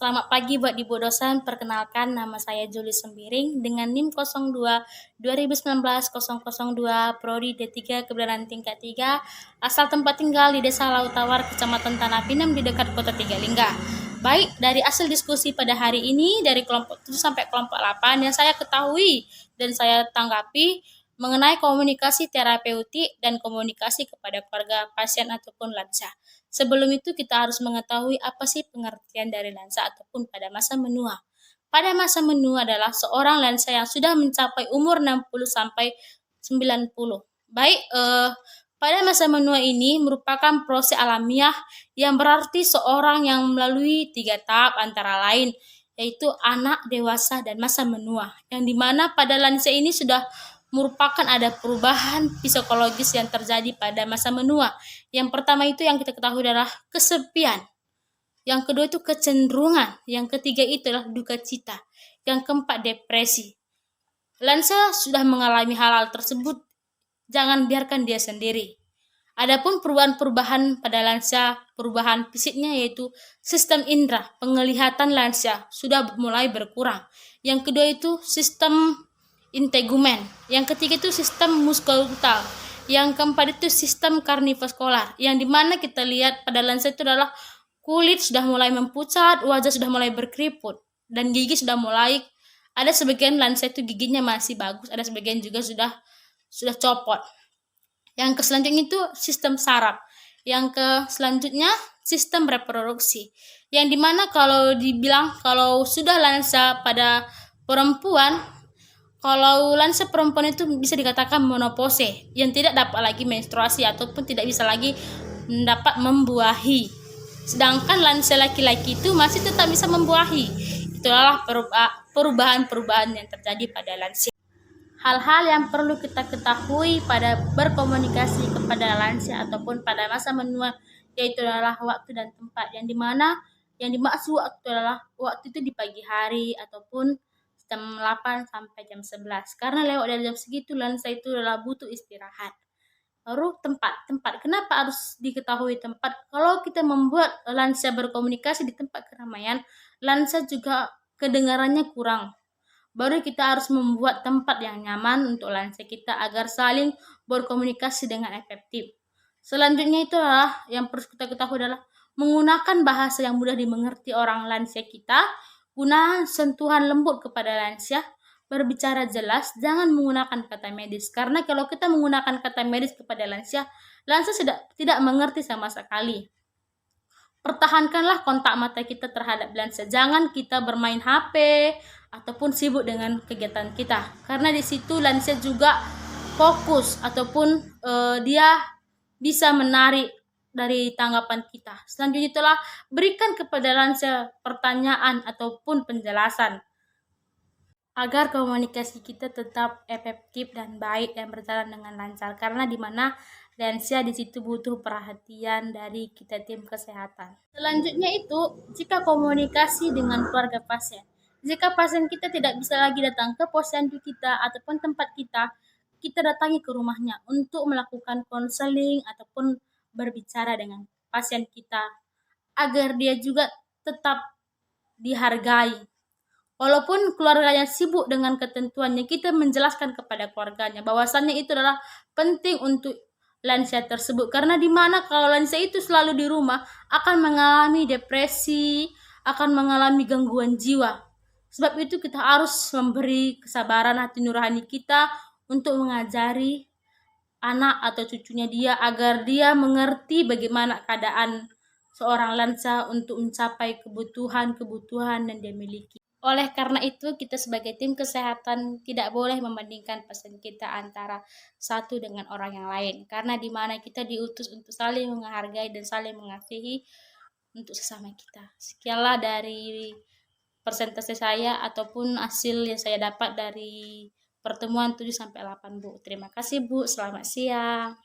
Selamat pagi buat Ibu dosen. Perkenalkan, nama saya Juli Sembiring dengan NIM 02 2019 002 Prodi D3 Kebenaran tingkat 3, asal tempat tinggal di Desa Lautawar, Kecamatan Tanah Pinang di dekat Kota Tigalingga. Baik, dari hasil diskusi pada hari ini dari kelompok 7 sampai kelompok 8 yang saya ketahui dan saya tanggapi mengenai komunikasi terapeutik dan komunikasi kepada keluarga pasien ataupun lansia. Sebelum itu kita harus mengetahui apa sih pengertian dari lansia ataupun pada masa menua. Pada masa menua adalah seorang lansia yang sudah mencapai umur 60 sampai 90. Baik, pada masa menua ini merupakan proses alamiah yang berarti seorang yang melalui 3 tahap antara lain, yaitu anak, dewasa, dan masa menua. Yang dimana pada lansia ini sudah merupakan ada perubahan psikologis yang terjadi pada masa menua. Yang pertama itu yang kita ketahui adalah kesepian. Yang kedua itu kecenderungan. Yang ketiga itu adalah duka cita. Yang keempat depresi. Lansia sudah mengalami hal-hal tersebut, jangan biarkan dia sendiri. Adapun perubahan-perubahan pada lansia, perubahan fisiknya yaitu sistem indera, penglihatan lansia sudah mulai berkurang. Yang kedua itu sistem integumen. Yang ketiga itu sistem muskuloskeletal. Yang keempat itu sistem kardiovaskular. Yang dimana kita lihat pada lansia itu adalah kulit sudah mulai mempucat, wajah sudah mulai berkeriput, dan gigi sudah mulai ada sebagian lansia itu giginya masih bagus, ada sebagian juga sudah copot. Yang ke selanjutnya itu sistem saraf. Yang ke selanjutnya sistem reproduksi. Yang dimana kalau dibilang kalau sudah lansia pada perempuan, kalau lansia perempuan itu bisa dikatakan menopause, yang tidak dapat lagi menstruasi ataupun tidak bisa lagi dapat membuahi. Sedangkan lansia laki-laki itu masih tetap bisa membuahi. Itulah perubahan-perubahan yang terjadi pada lansia. Hal-hal yang perlu kita ketahui pada berkomunikasi kepada lansia ataupun pada masa menua yaitu adalah waktu dan tempat, yang dimana yang dimaksud waktu adalah waktu itu di pagi hari ataupun jam 8 sampai jam 11. Karena lewat dari jam segitu lansia itu adalah butuh istirahat. Baru tempat. Kenapa harus diketahui tempat? Kalau kita membuat lansia berkomunikasi di tempat keramaian, lansia juga kedengarannya kurang. Baru kita harus membuat tempat yang nyaman untuk lansia kita agar saling berkomunikasi dengan efektif. Selanjutnya itu adalah yang perlu kita ketahui adalah menggunakan bahasa yang mudah dimengerti orang lansia kita, gunakan sentuhan lembut kepada lansia, berbicara jelas, jangan menggunakan kata medis. Karena kalau kita menggunakan kata medis kepada lansia tidak mengerti sama sekali. Pertahankanlah kontak mata kita terhadap lansia. Jangan kita bermain HP ataupun sibuk dengan kegiatan kita. Karena di situ lansia juga fokus ataupun dia bisa menarik dari tanggapan kita. Selanjutnya itulah berikan kepada lansia pertanyaan ataupun penjelasan agar komunikasi kita tetap efektif dan baik dan berjalan dengan lancar. Karena di mana lansia di situ butuh perhatian dari kita tim kesehatan. Selanjutnya itu jika komunikasi dengan keluarga pasien. Jika pasien kita tidak bisa lagi datang ke posyandu kita ataupun tempat kita datangi ke rumahnya untuk melakukan konseling ataupun berbicara dengan pasien kita agar dia juga tetap dihargai. Walaupun keluarganya sibuk dengan ketentuannya, kita menjelaskan kepada keluarganya bahwasannya itu adalah penting untuk lansia tersebut. Karena di mana kalau lansia itu selalu di rumah akan mengalami depresi, akan mengalami gangguan jiwa. Sebab itu kita harus memberi kesabaran hati nurani kita untuk mengajari anak atau cucunya dia agar dia mengerti bagaimana keadaan seorang lansia untuk mencapai kebutuhan yang dia miliki. Oleh karena itu, kita sebagai tim kesehatan tidak boleh membandingkan pasien kita antara satu dengan orang yang lain. Karena di mana kita diutus untuk saling menghargai dan saling mengasihi untuk sesama kita. Sekianlah dari persentase saya ataupun hasil yang saya dapat dari pertemuan 7 sampai 8, Bu. Terima kasih, Bu. Selamat siang.